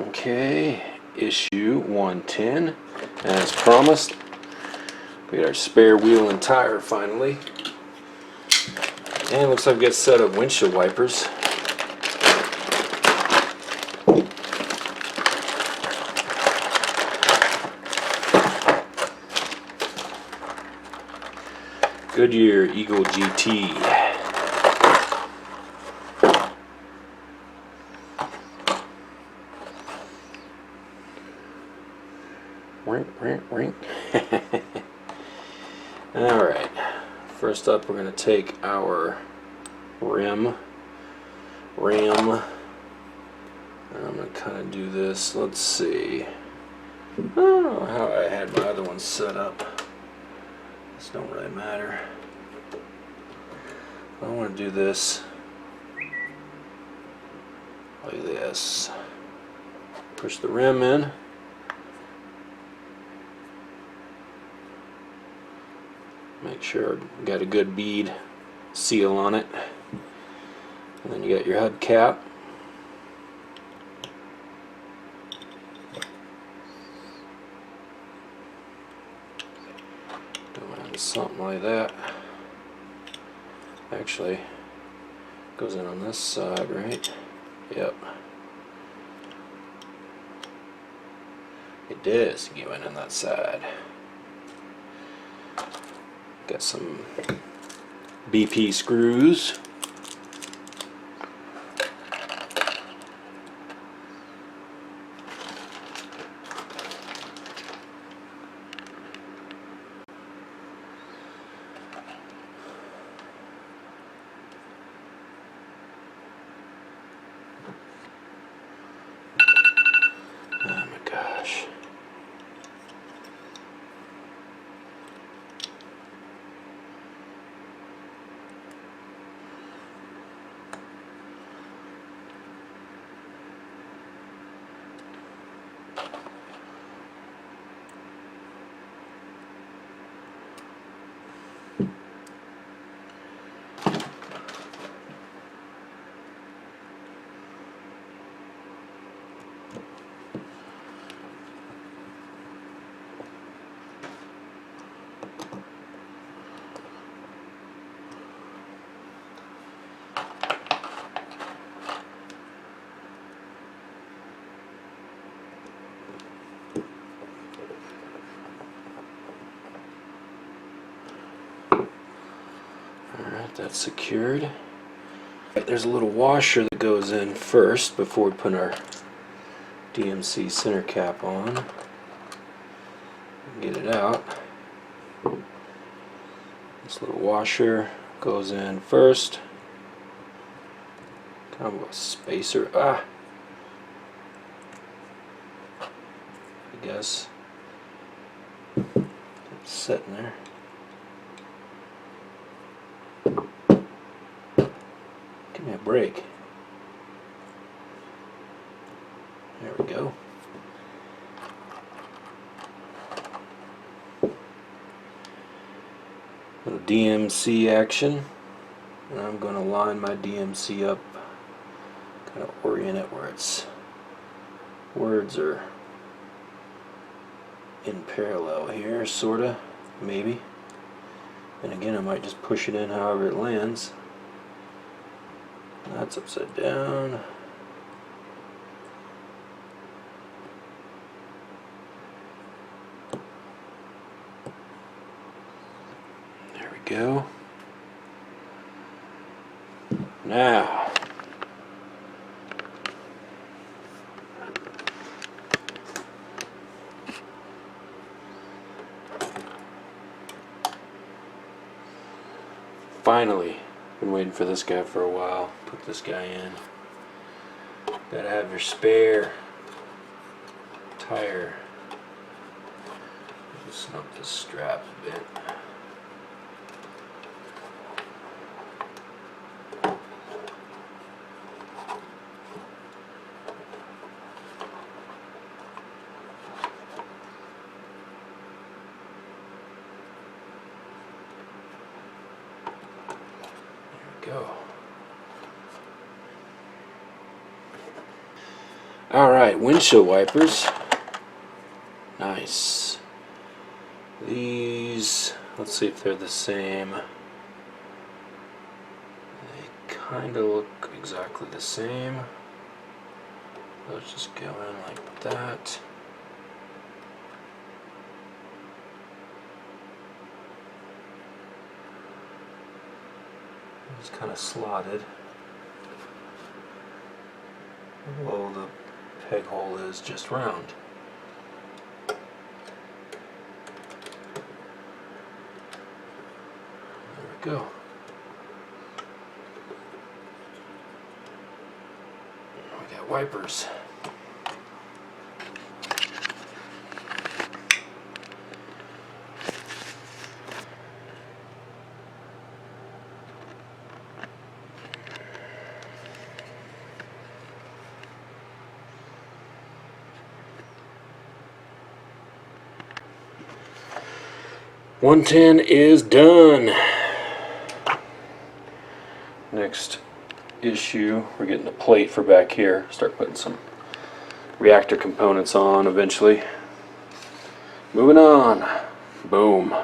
Okay, issue 110. As promised, we got our spare wheel and tire finally. And looks like we got a set of windshield wipers. Goodyear Eagle GT. Ring. Alright, first up we're going to take our ram, and I'm going to kind of do this. Let's see, I don't know how I had my other one set up. This don't really matter. I want to do this like this. Push the rim in. Make sure you got a good bead seal on it. And then you got your hubcap. Doing something like that. Actually, goes in on this side, right? Yep. It does go in on that side. Got some BP screws. Oh my gosh. Alright, that's secured. There's a little washer that goes in first before we put our DMC center cap on. Get it out. This little washer goes in first. Kind of a spacer. I guess. It's sitting there. Give me a break. There we go. Little DMC action. And I'm going to line my DMC up, kind of orient it where its words are in parallel here, sorta, maybe. And again, I might just push it in however it lands. That's upside down. There we go. Now, finally, been waiting for this guy for a while. Put this guy in. Gotta have your spare tire. Loosen up this strap a bit. There we go. Alright. Alright, windshield wipers. Nice. These, let's see if they're the same. They kind of look exactly the same. Let's just go in like that. It's kind of slotted. Although the peg hole is just round. There we go. We got wipers. .110 is done. Next issue, we're getting a plate for back here. Start putting some reactor components on eventually. Moving on. Boom.